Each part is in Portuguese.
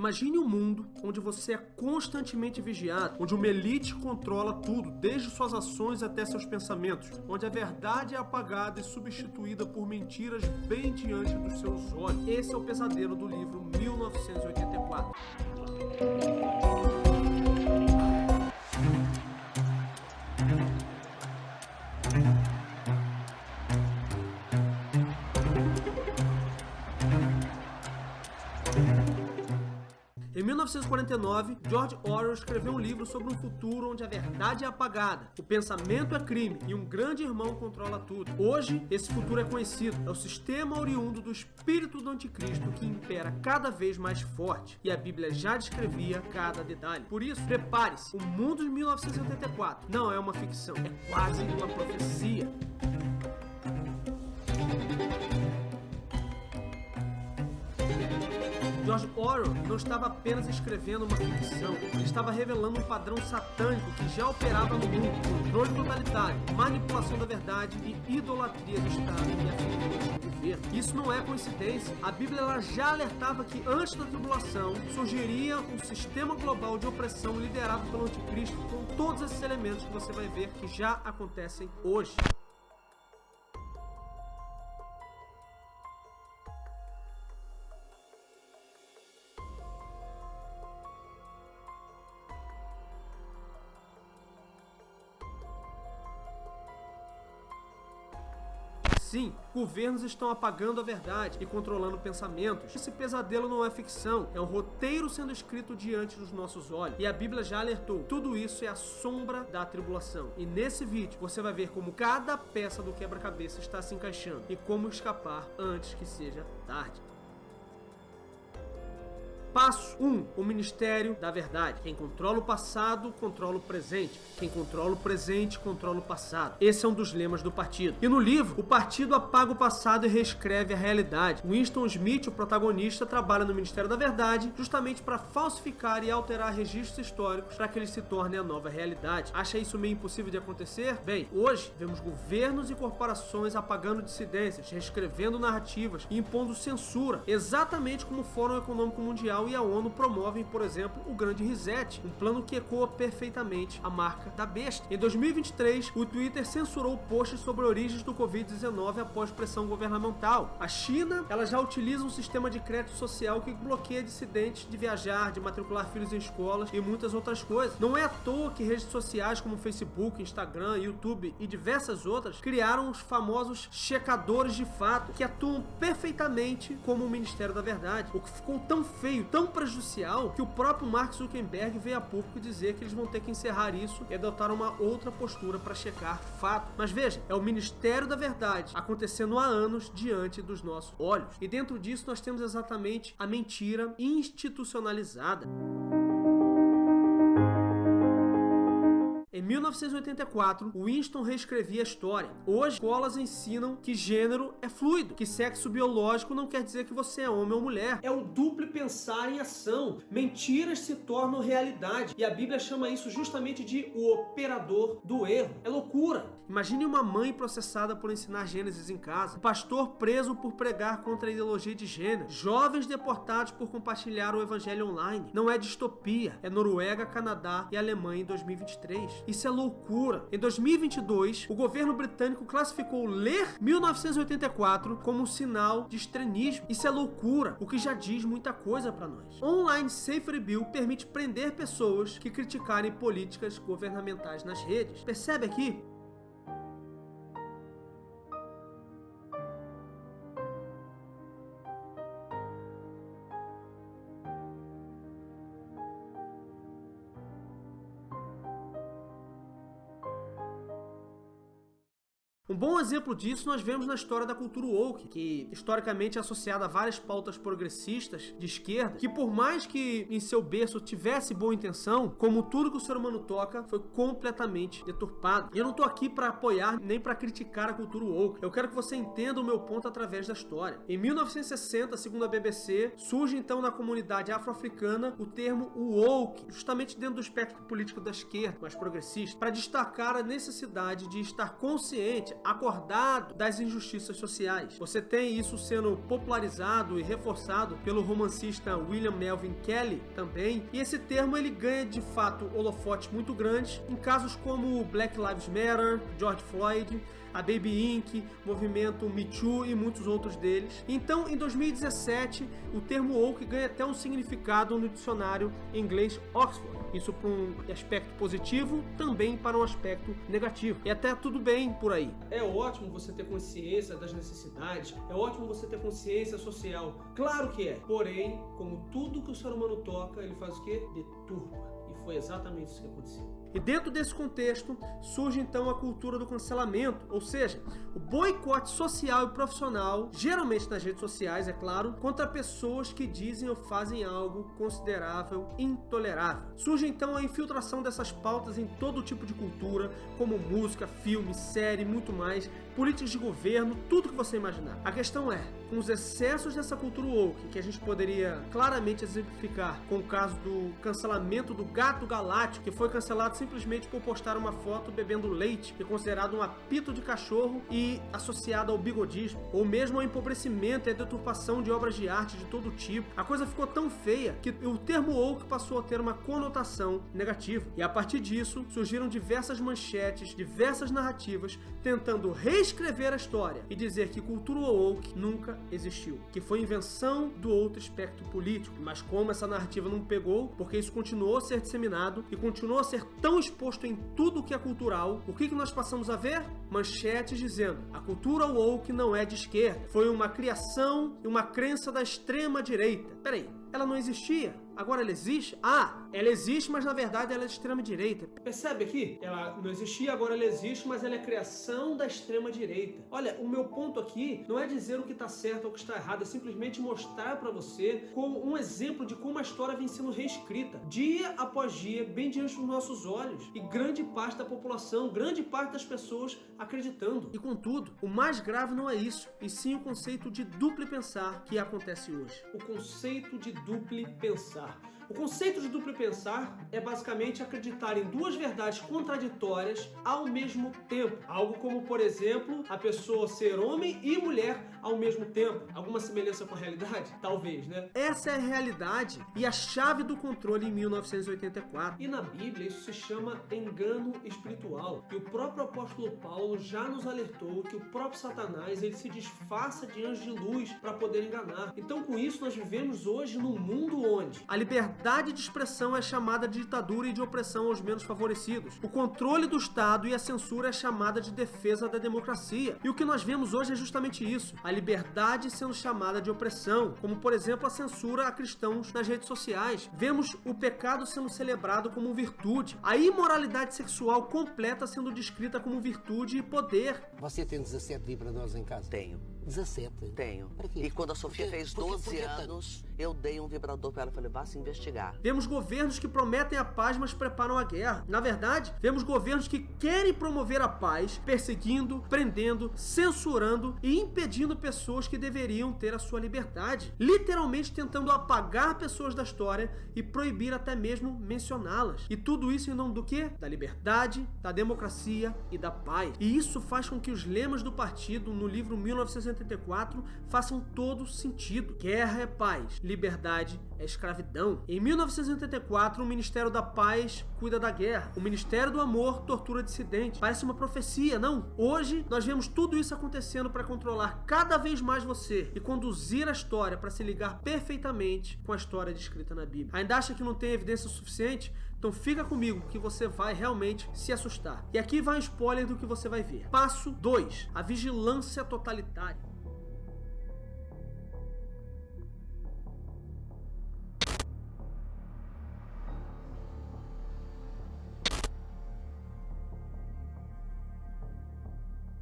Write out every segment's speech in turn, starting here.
Imagine um mundo onde você é constantemente vigiado, onde uma elite controla tudo, desde suas ações até seus pensamentos, onde a verdade é apagada e substituída por mentiras bem diante dos seus olhos. Esse é o pesadelo do livro 1984. Em 1949, George Orwell escreveu um livro sobre um futuro onde a verdade é apagada, o pensamento é crime e um grande irmão controla tudo. Hoje, esse futuro é conhecido, é o sistema oriundo do espírito do anticristo que impera cada vez mais forte, e a Bíblia já descrevia cada detalhe. Por isso, prepare-se, o mundo de 1984 não é uma ficção, é quase uma profecia. George Orwell não estava apenas escrevendo uma ficção, ele estava revelando um padrão satânico que já operava no mundo: controle totalitário, manipulação da verdade e idolatria do Estado e a figura do governo. Isso não é coincidência. A Bíblia ela já alertava que antes da tribulação surgiria um sistema global de opressão liderado pelo anticristo, com todos esses elementos que você vai ver que já acontecem hoje. Sim, governos estão apagando a verdade e controlando pensamentos. Esse pesadelo não é ficção, é um roteiro sendo escrito diante dos nossos olhos. E a Bíblia já alertou, tudo isso é a sombra da tribulação. E nesse vídeo você vai ver como cada peça do quebra-cabeça está se encaixando e como escapar antes que seja tarde. Passo 1. O Ministério da Verdade. Quem controla o passado, controla o presente. Quem controla o presente, controla o passado. Esse é um dos lemas do partido. E no livro, o partido apaga o passado e reescreve a realidade. Winston Smith, o protagonista, trabalha no Ministério da Verdade justamente para falsificar e alterar registros históricos para que eles se tornem a nova realidade. Acha isso meio impossível de acontecer? Bem, hoje vemos governos e corporações apagando dissidências, reescrevendo narrativas e impondo censura, exatamente como o Fórum Econômico Mundial e a ONU promovem, por exemplo, o Grande Reset, um plano que ecoa perfeitamente a marca da besta. Em 2023, o Twitter censurou posts sobre origens do Covid-19 após pressão governamental. A China, ela já utiliza um sistema de crédito social que bloqueia dissidentes de viajar, de matricular filhos em escolas e muitas outras coisas. Não é à toa que redes sociais como Facebook, Instagram, YouTube e diversas outras criaram os famosos checadores de fato, que atuam perfeitamente como o Ministério da Verdade. O que ficou tão feio, tão prejudicial, que o próprio Mark Zuckerberg veio a público dizer que eles vão ter que encerrar isso e adotar uma outra postura para checar fato. Mas veja, é o Ministério da Verdade acontecendo há anos diante dos nossos olhos. E dentro disso nós temos exatamente a mentira institucionalizada. Em 1984, Winston reescrevia a história. Hoje, escolas ensinam que gênero é fluido, que sexo biológico não quer dizer que você é homem ou mulher. É o duplo pensar em ação. Mentiras se tornam realidade. E a Bíblia chama isso justamente de o operador do erro. É loucura. Imagine uma mãe processada por ensinar Gênesis em casa, um pastor preso por pregar contra a ideologia de gênero, jovens deportados por compartilhar o evangelho online. Não é distopia, é Noruega, Canadá e Alemanha em 2023. Isso é loucura. Em 2022, o governo britânico classificou ler 1984 como um sinal de extremismo. Isso é loucura, o que já diz muita coisa para nós. Online Safety Bill permite prender pessoas que criticarem políticas governamentais nas redes. Percebe aqui? Um bom exemplo disso nós vemos na história da cultura woke, que historicamente é associada a várias pautas progressistas de esquerda, que por mais que em seu berço tivesse boa intenção, como tudo que o ser humano toca, foi completamente deturpado. E eu não tô aqui para apoiar nem para criticar a cultura woke. Eu quero que você entenda o meu ponto através da história. Em 1960, segundo a BBC, surge então na comunidade afro-africana o termo woke, justamente dentro do espectro político da esquerda, mais progressista, para destacar a necessidade de estar consciente acordado das injustiças sociais. Você tem isso sendo popularizado e reforçado pelo romancista William Melvin Kelly também, e esse termo ele ganha de fato holofotes muito grandes em casos como Black Lives Matter, George Floyd, a Baby Inc., movimento Me Too e muitos outros deles. Então, em 2017, o termo woke ganha até um significado no dicionário inglês Oxford. Isso para um aspecto positivo, também para um aspecto negativo. E até tudo bem por aí. É ótimo você ter consciência das necessidades, é ótimo você ter consciência social. Claro que é. Porém, como tudo que o ser humano toca, ele faz o quê? Deturpa. E foi exatamente isso que aconteceu. E dentro desse contexto, surge então a cultura do cancelamento, ou seja, o boicote social e profissional, geralmente nas redes sociais, é claro, contra pessoas que dizem ou fazem algo considerável intolerável. Surge então a infiltração dessas pautas em todo tipo de cultura, como música, filme, série, muito mais, políticas de governo, tudo que você imaginar. A questão é, com os excessos dessa cultura woke, que a gente poderia claramente exemplificar com o caso do cancelamento do Gato Galáctico, que foi cancelado simplesmente por postar uma foto bebendo leite, que é considerado um apito de cachorro e associado ao bigodismo, ou mesmo ao empobrecimento e à deturpação de obras de arte de todo tipo. A coisa ficou tão feia que o termo woke passou a ter uma conotação negativa. E a partir disso, surgiram diversas manchetes, diversas narrativas, tentando reescrever a história e dizer que cultura woke nunca existiu, que foi invenção do outro espectro político. Mas como essa narrativa não pegou, porque isso continuou a ser disseminado e continuou a ser tão exposto em tudo que é cultural, o que nós passamos a ver? Manchetes dizendo: a cultura woke não é de esquerda, foi uma criação e uma crença da extrema direita. Peraí, ela não existia? Agora ela existe? Ah, ela existe, mas na verdade ela é de extrema direita. Percebe aqui? Ela não existia, agora ela existe, mas ela é criação da extrema direita. Olha, o meu ponto aqui não é dizer o que está certo ou o que está errado, é simplesmente mostrar para você com um exemplo de como a história vem sendo reescrita, dia após dia, bem diante dos nossos olhos. E grande parte da população, grande parte das pessoas acreditando. E contudo, o mais grave não é isso, e sim o conceito de duplo pensar que acontece hoje. O conceito de duplo pensar. O conceito de duplo pensar é basicamente acreditar em duas verdades contraditórias ao mesmo tempo. Algo como, por exemplo, a pessoa ser homem e mulher ao mesmo tempo. Alguma semelhança com a realidade? Talvez, né? Essa é a realidade e a chave do controle em 1984. E na Bíblia isso se chama engano espiritual. E o próprio apóstolo Paulo já nos alertou que o próprio Satanás ele se disfarça de anjo de luz para poder enganar. Então com isso nós vivemos hoje num mundo onde a liberdade de expressão é chamada de ditadura e de opressão aos menos favorecidos. O controle do Estado e a censura é chamada de defesa da democracia. E o que nós vemos hoje é justamente isso. A liberdade sendo chamada de opressão, como por exemplo a censura a cristãos nas redes sociais. Vemos o pecado sendo celebrado como virtude. A imoralidade sexual completa sendo descrita como virtude e poder. Você tem 17 vibradores em casa? Tenho. 17? Tenho. Para quê? E quando a Sofia fez 12 anos, eu dei um vibrador para ela e falei, vá se investigar. Vemos governos que prometem a paz, mas preparam a guerra. Na verdade, vemos governos que querem promover a paz, perseguindo, prendendo, censurando e impedindo pessoas que deveriam ter a sua liberdade. Literalmente tentando apagar pessoas da história e proibir até mesmo mencioná-las. E tudo isso em nome do quê? Da liberdade, da democracia e da paz. E isso faz com que os lemas do partido no livro 1984 façam todo sentido. Guerra é paz, liberdade é escravidão. Em 1984, o Ministério da Paz cuida da guerra. O Ministério do Amor tortura dissidentes. Parece uma profecia, não? Hoje, nós vemos tudo isso acontecendo para controlar cada vez mais você e conduzir a história para se ligar perfeitamente com a história descrita na Bíblia. Ainda acha que não tem evidência suficiente? Então fica comigo que você vai realmente se assustar. E aqui vai um spoiler do que você vai ver. Passo 2. A vigilância totalitária.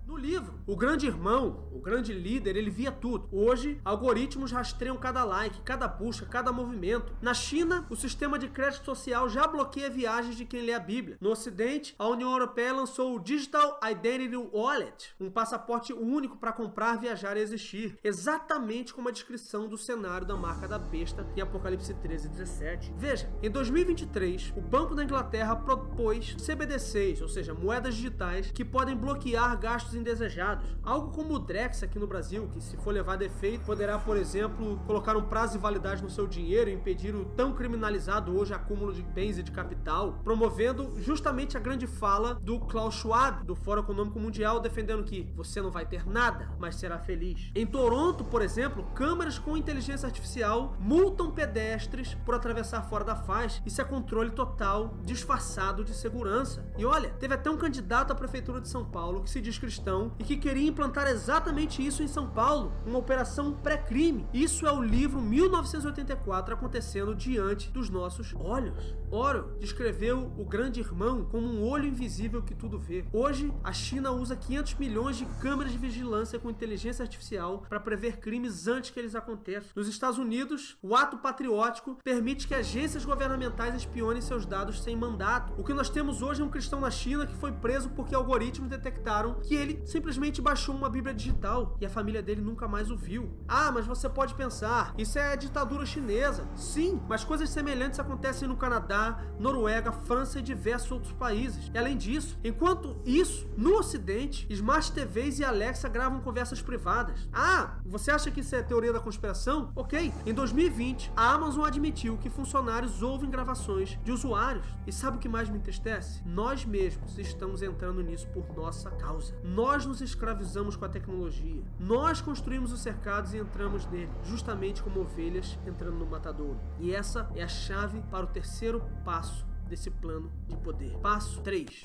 No livro, o grande irmão, o grande líder, ele via tudo. Hoje, algoritmos rastreiam cada like, cada busca, cada movimento. Na China, o sistema de crédito social já bloqueia viagens de quem lê a Bíblia. No Ocidente, a União Europeia lançou o Digital Identity Wallet, um passaporte único para comprar, viajar e existir. Exatamente como a descrição do cenário da marca da besta em Apocalipse 13:17. Veja, em 2023, o Banco da Inglaterra propôs CBDCs, ou seja, moedas digitais, que podem bloquear gastos indesejados. Algo como o Drex aqui no Brasil, que se for levado a efeito, poderá, por exemplo, colocar um prazo de validade no seu dinheiro e impedir o tão criminalizado hoje acúmulo de bens e de capital, promovendo justamente a grande fala do Klaus Schwab, do Fórum Econômico Mundial, defendendo que você não vai ter nada, mas será feliz. Em Toronto, por exemplo, câmeras com inteligência artificial multam pedestres por atravessar fora da faixa. Isso é controle total, disfarçado de segurança. E olha, teve até um candidato à prefeitura de São Paulo que se diz cristão e que queria implantar exatamente isso em São Paulo, uma operação pré-crime. Isso é o livro 1984 acontecendo diante dos nossos olhos. Orwell descreveu o grande irmão como um olho invisível que tudo vê. Hoje, a China usa 500 milhões de câmeras de vigilância com inteligência artificial para prever crimes antes que eles aconteçam. Nos Estados Unidos, o ato patriótico permite que agências governamentais espionem seus dados sem mandato. O que nós temos hoje é um cristão na China que foi preso porque algoritmos detectaram que ele simplesmente baixou uma Bíblia digital e a família dele nunca mais o viu. Ah, mas você pode pensar, isso é a ditadura chinesa. Sim, mas coisas semelhantes acontecem no Canadá, Noruega, França e diversos outros países. E além disso, enquanto isso, no Ocidente, Smart TVs e Alexa gravam conversas privadas. Ah, você acha que isso é teoria da conspiração? Ok. Em 2020, a Amazon admitiu que funcionários ouvem gravações de usuários. E sabe o que mais me entristece? Nós mesmos estamos entrando nisso por nossa causa. Nós nos escravizamos com a tecnologia. Nós construímos os cercados e entramos nele, justamente como ovelhas entrando no matadouro. E essa é a chave para o terceiro passo desse plano de poder. Passo 3.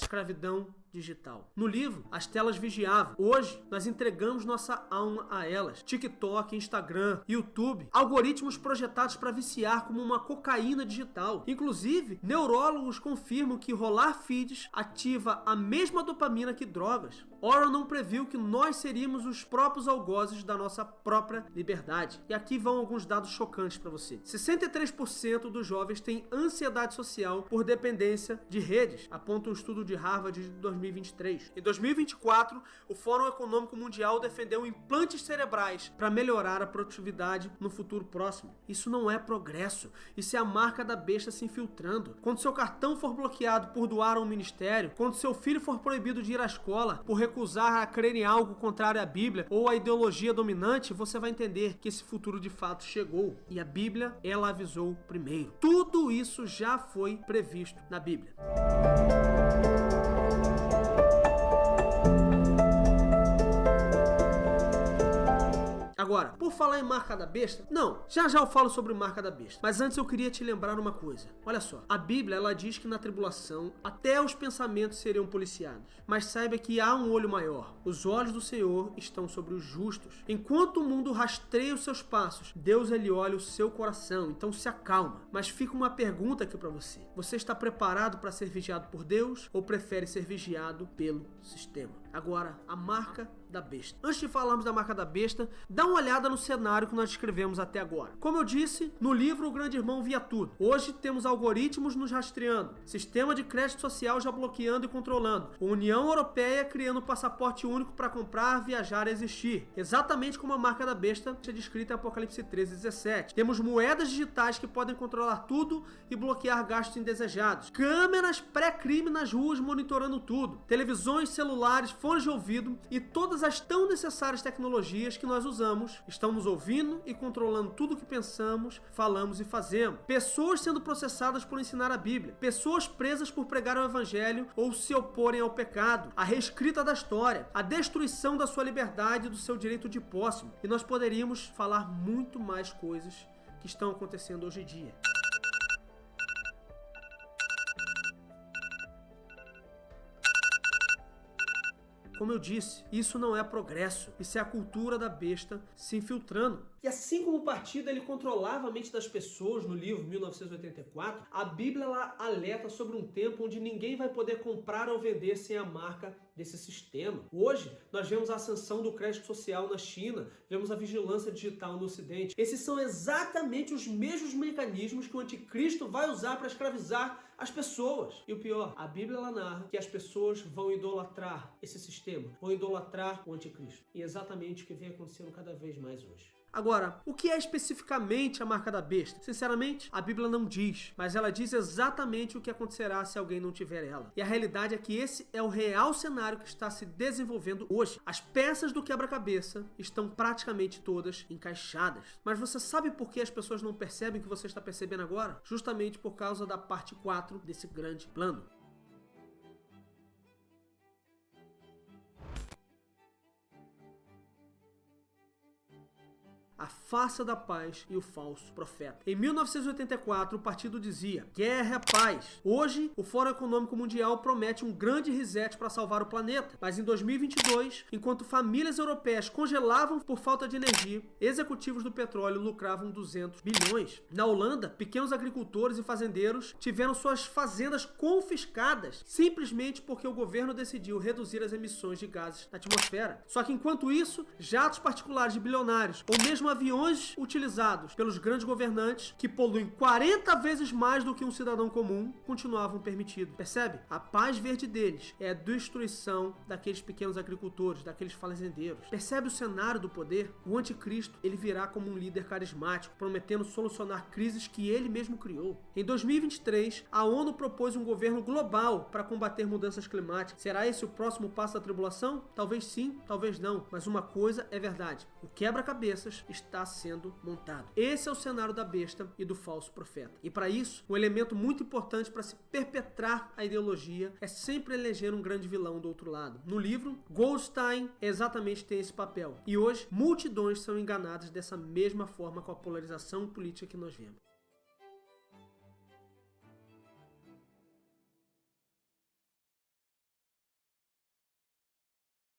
Escravidão digital. No livro, as telas vigiavam. Hoje, nós entregamos nossa alma a elas. TikTok, Instagram, YouTube, algoritmos projetados para viciar como uma cocaína digital. Inclusive, neurólogos confirmam que rolar feeds ativa a mesma dopamina que drogas. Orwell não previu que nós seríamos os próprios algozes da nossa própria liberdade. E aqui vão alguns dados chocantes para você. 63% dos jovens têm ansiedade social por dependência de redes, aponta um estudo de Harvard de 2023. Em 2024, o Fórum Econômico Mundial defendeu implantes cerebrais para melhorar a produtividade no futuro próximo. Isso não é progresso, isso é a marca da besta se infiltrando. Quando seu cartão for bloqueado por doar a um ministério, quando seu filho for proibido de ir à escola por recusar a crer em algo contrário à Bíblia ou à ideologia dominante, você vai entender que esse futuro de fato chegou. E a Bíblia, ela avisou primeiro. Tudo isso já foi previsto na Bíblia. Agora, por falar em marca da besta, não, já eu falo sobre marca da besta, mas antes eu queria te lembrar uma coisa. Olha só, a Bíblia, ela diz que na tribulação até os pensamentos seriam policiados, mas saiba que há um olho maior. Os olhos do Senhor estão sobre os justos. Enquanto o mundo rastreia os seus passos, Deus, ele olha o seu coração, então se acalma. Mas fica uma pergunta aqui pra você. Você está preparado para ser vigiado por Deus ou prefere ser vigiado pelo sistema? Agora, a marca da besta. Antes de falarmos da marca da besta, dá uma olhada no cenário que nós descrevemos até agora. Como eu disse, no livro O Grande Irmão via tudo. Hoje temos algoritmos nos rastreando, sistema de crédito social já bloqueando e controlando, União Europeia criando um passaporte único para comprar, viajar e existir. Exatamente como a marca da besta é descrita em Apocalipse 13:17. Temos moedas digitais que podem controlar tudo e bloquear gastos indesejados. Câmeras pré-crime nas ruas monitorando tudo. Televisões, celulares, fones de ouvido e todas as tão necessárias tecnologias que nós usamos estão nos ouvindo e controlando tudo o que pensamos, falamos e fazemos. Pessoas sendo processadas por ensinar a Bíblia. Pessoas presas por pregar o Evangelho ou se oporem ao pecado. A reescrita da história. A destruição da sua liberdade e do seu direito de posse. E nós poderíamos falar muito mais coisas que estão acontecendo hoje em dia. Como eu disse, isso não é progresso, isso é a cultura da besta se infiltrando. E assim como o partido ele controlava a mente das pessoas no livro 1984, a Bíblia ela alerta sobre um tempo onde ninguém vai poder comprar ou vender sem a marca desse sistema. Hoje, nós vemos a ascensão do crédito social na China, vemos a vigilância digital no Ocidente. Esses são exatamente os mesmos mecanismos que o anticristo vai usar para escravizar as pessoas. E o pior, a Bíblia ela narra que as pessoas vão idolatrar esse sistema, vão idolatrar o anticristo. E é exatamente o que vem acontecendo cada vez mais hoje. Agora, o que é especificamente a marca da besta? Sinceramente, a Bíblia não diz, mas ela diz exatamente o que acontecerá se alguém não tiver ela. E a realidade é que esse é o real cenário que está se desenvolvendo hoje. As peças do quebra-cabeça estão praticamente todas encaixadas. Mas você sabe por que as pessoas não percebem o que você está percebendo agora? Justamente por causa da parte 4 desse grande plano. A farsa da paz e o falso profeta. Em 1984, o partido dizia: guerra é paz. Hoje, o Fórum Econômico Mundial promete um grande reset para salvar o planeta. Mas em 2022, enquanto famílias europeias congelavam por falta de energia, executivos do petróleo lucravam 200 bilhões. Na Holanda, pequenos agricultores e fazendeiros tiveram suas fazendas confiscadas simplesmente porque o governo decidiu reduzir as emissões de gases na atmosfera. Só que enquanto isso, jatos particulares de bilionários ou mesmo aviões utilizados pelos grandes governantes, que poluem 40 vezes mais do que um cidadão comum, continuavam permitidos. Percebe? A paz verde deles é a destruição daqueles pequenos agricultores, daqueles fazendeiros. Percebe o cenário do poder? O anticristo, ele virá como um líder carismático, prometendo solucionar crises que ele mesmo criou. Em 2023, a ONU propôs um governo global para combater mudanças climáticas. Será esse o próximo passo da tribulação? Talvez sim, talvez não. Mas uma coisa é verdade: o quebra-cabeças está sendo montado. Esse é o cenário da besta e do falso profeta. E para isso, um elemento muito importante para se perpetrar a ideologia é sempre eleger um grande vilão do outro lado. No livro, Goldstein exatamente tem esse papel. E hoje, multidões são enganadas dessa mesma forma com a polarização política que nós vemos.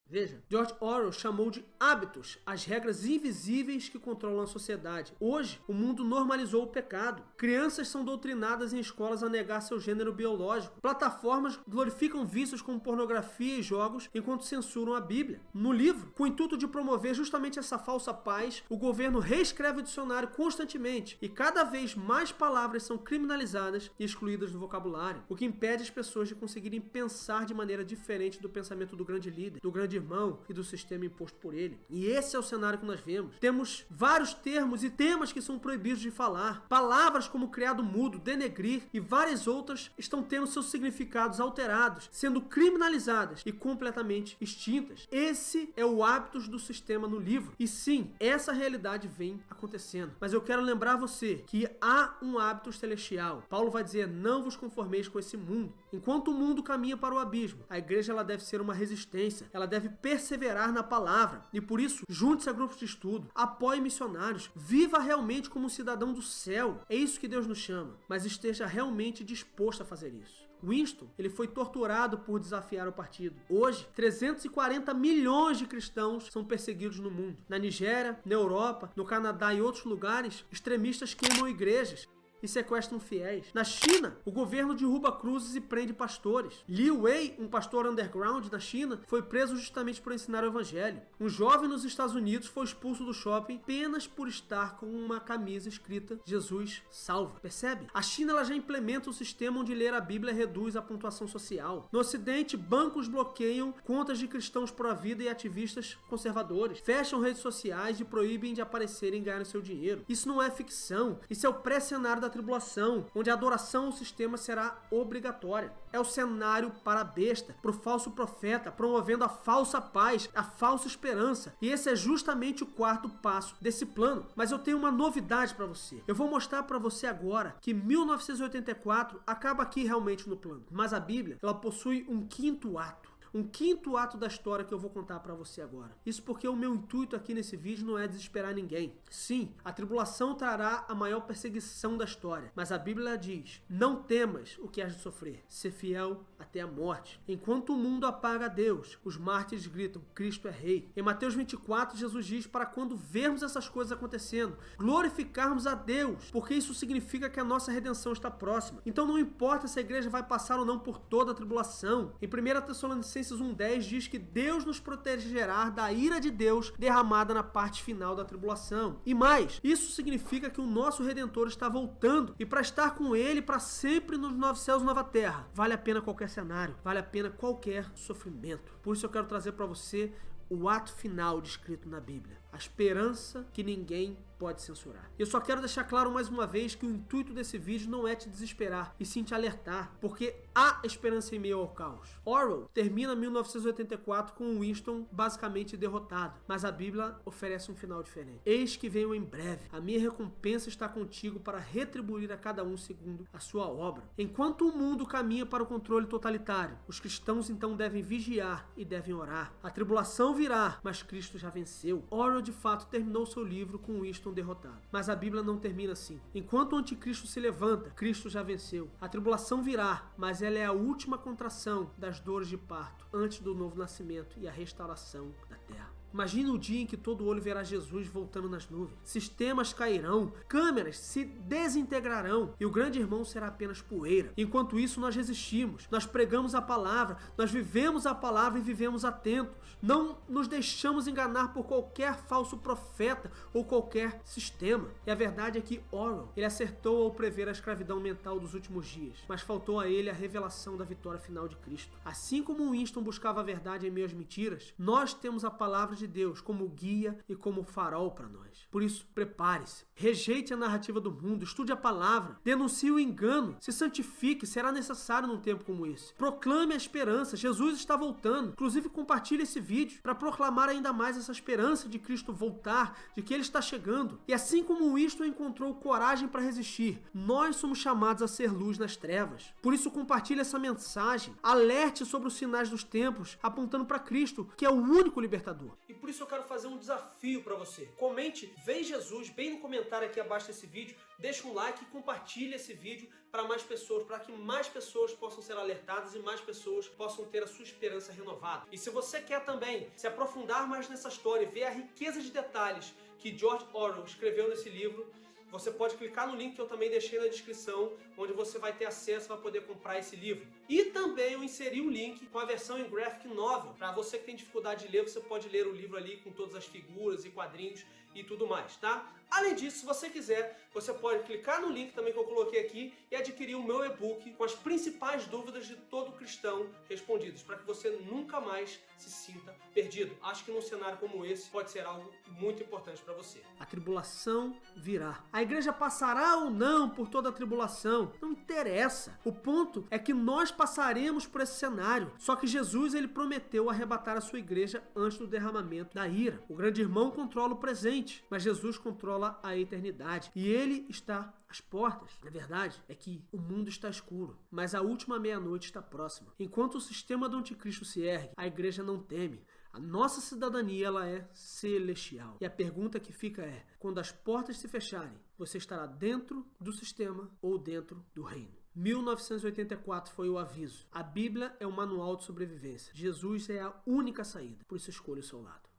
Veja, George Orwell chamou de hábitos as regras invisíveis que controlam a sociedade. Hoje, o mundo normalizou o pecado. Crianças são doutrinadas em escolas a negar seu gênero biológico. Plataformas glorificam vícios como pornografia e jogos enquanto censuram a Bíblia. No livro, com o intuito de promover justamente essa falsa paz, o governo reescreve o dicionário constantemente e cada vez mais palavras são criminalizadas e excluídas do vocabulário, o que impede as pessoas de conseguirem pensar de maneira diferente do pensamento do grande líder, do grande irmão e do sistema imposto por ele. E esse é o cenário que nós vemos. Temos vários termos e temas que são proibidos de falar. Palavras como criado mudo, denegrir e várias outras estão tendo seus significados alterados, sendo criminalizadas e completamente extintas. Esse é o hábitos do sistema no livro. E sim, essa realidade vem acontecendo. Mas eu quero lembrar você que há um hábito celestial. Paulo vai dizer: não vos conformeis com esse mundo. Enquanto o mundo caminha para o abismo, a igreja ela deve ser uma resistência. Ela deve perseverar na palavra. E por isso, junte-se a grupos de estudo, apoie missionários, viva realmente como um cidadão do céu. É isso que Deus nos chama. Mas esteja realmente disposto a fazer isso. Winston, ele foi torturado por desafiar o partido. Hoje, 340 milhões de cristãos são perseguidos no mundo. Na Nigéria, na Europa, no Canadá e outros lugares, extremistas queimam igrejas e sequestram fiéis. Na China, o governo derruba cruzes e prende pastores. Li Wei, um pastor underground da China, foi preso justamente por ensinar o evangelho. Um jovem nos Estados Unidos foi expulso do shopping apenas por estar com uma camisa escrita Jesus salva. Percebe? A China ela já implementa um sistema onde ler a Bíblia reduz a pontuação social. No Ocidente, bancos bloqueiam contas de cristãos pró-vida e ativistas conservadores. Fecham redes sociais e proíbem de aparecerem e ganharem seu dinheiro. Isso não é ficção. Isso é o pré-cenário da tribulação, onde a adoração ao sistema será obrigatória. É o cenário para a besta, para o falso profeta, promovendo a falsa paz, a falsa esperança. E esse é justamente o quarto passo desse plano. Mas eu tenho uma novidade para você. Eu vou mostrar para você agora que 1984 acaba aqui realmente no plano. Mas a Bíblia, ela possui um quinto ato. Um quinto ato da história que eu vou contar para você agora. Isso porque o meu intuito aqui nesse vídeo não é desesperar ninguém. Sim, a tribulação trará a maior perseguição da história. Mas a Bíblia diz: não temas o que has de sofrer. Ser fiel até até a morte. Enquanto o mundo apaga a Deus, os mártires gritam, Cristo é Rei. Em Mateus 24, Jesus diz para quando vermos essas coisas acontecendo, glorificarmos a Deus, porque isso significa que a nossa redenção está próxima. Então não importa se a igreja vai passar ou não por toda a tribulação. Em 1 Tessalonicenses 1,10 diz que Deus nos protegerá da ira de Deus derramada na parte final da tribulação. E mais, isso significa que o nosso Redentor está voltando e para estar com Ele para sempre nos novos céus e nova terra. Vale a pena qualquer cenário, vale a pena qualquer sofrimento. Por isso eu quero trazer para você o ato final descrito na Bíblia. A esperança que ninguém pode censurar. Eu só quero deixar claro mais uma vez que o intuito desse vídeo não é te desesperar, e sim te alertar, porque há esperança em meio ao caos. Orwell termina 1984 com Winston basicamente derrotado, mas a Bíblia oferece um final diferente. Eis que venho em breve, a minha recompensa está contigo para retribuir a cada um segundo a sua obra. Enquanto o mundo caminha para o controle totalitário, os cristãos então devem vigiar e devem orar. A tribulação virá, mas Cristo já venceu. Orwell de fato terminou seu livro com Winston derrotado. Mas a Bíblia não termina assim. Enquanto o anticristo se levanta, Cristo já venceu. A tribulação virá, mas ela é a última contração das dores de parto, antes do novo nascimento e a restauração da terra. Imagine o dia em que todo olho verá Jesus voltando nas nuvens. Sistemas cairão, câmeras se desintegrarão e o grande irmão será apenas poeira. Enquanto isso, nós resistimos, nós pregamos a palavra, nós vivemos a palavra e vivemos atentos. Não nos deixamos enganar por qualquer falso profeta ou qualquer sistema. E a verdade é que Orwell, ele acertou ao prever a escravidão mental dos últimos dias, mas faltou a ele a revelação da vitória final de Cristo. Assim como Winston buscava a verdade em meio às mentiras, nós temos a palavra de Deus como guia e como farol para nós. Por isso, prepare-se. Rejeite a narrativa do mundo, estude a palavra, denuncie o engano, se santifique, será necessário num tempo como esse. Proclame a esperança, Jesus está voltando. Inclusive, compartilhe esse vídeo para proclamar ainda mais essa esperança de Cristo voltar, de que Ele está chegando. E assim como Winston encontrou coragem para resistir, nós somos chamados a ser luz nas trevas. Por isso, compartilhe essa mensagem, alerte sobre os sinais dos tempos, apontando para Cristo, que é o único libertador. E por isso eu quero fazer um desafio para você. Comente, vem Jesus, bem no comentário aqui abaixo desse vídeo, deixa um like e compartilhe esse vídeo para mais pessoas, para que mais pessoas possam ser alertadas e mais pessoas possam ter a sua esperança renovada. E se você quer também se aprofundar mais nessa história e ver a riqueza de detalhes que George Orwell escreveu nesse livro, você pode clicar no link que eu também deixei na descrição, onde você vai ter acesso, vai poder comprar esse livro. E também eu inseri um link com a versão em graphic novel. Para você que tem dificuldade de ler, você pode ler o livro ali com todas as figuras e quadrinhos e tudo mais, tá? Além disso, se você quiser, você pode clicar no link também que eu coloquei aqui e adquirir o meu e-book com as principais dúvidas de todo cristão respondidas, para que você nunca mais se sinta perdido. Acho que num cenário como esse pode ser algo muito importante para você. A tribulação virá. A igreja passará ou não por toda a tribulação? Não interessa. O ponto é que nós passaremos por esse cenário. Só que Jesus, ele prometeu arrebatar a sua igreja antes do derramamento da ira. O grande irmão controla o presente, mas Jesus controla a eternidade. E ele está às portas. A verdade é que o mundo está escuro, mas a última meia-noite está próxima. Enquanto o sistema do anticristo se ergue, a igreja não teme. A nossa cidadania, ela é celestial. E a pergunta que fica é, quando as portas se fecharem, você estará dentro do sistema ou dentro do reino? 1984 foi o aviso. A Bíblia é um manual de sobrevivência. Jesus é a única saída. Por isso escolha o seu lado.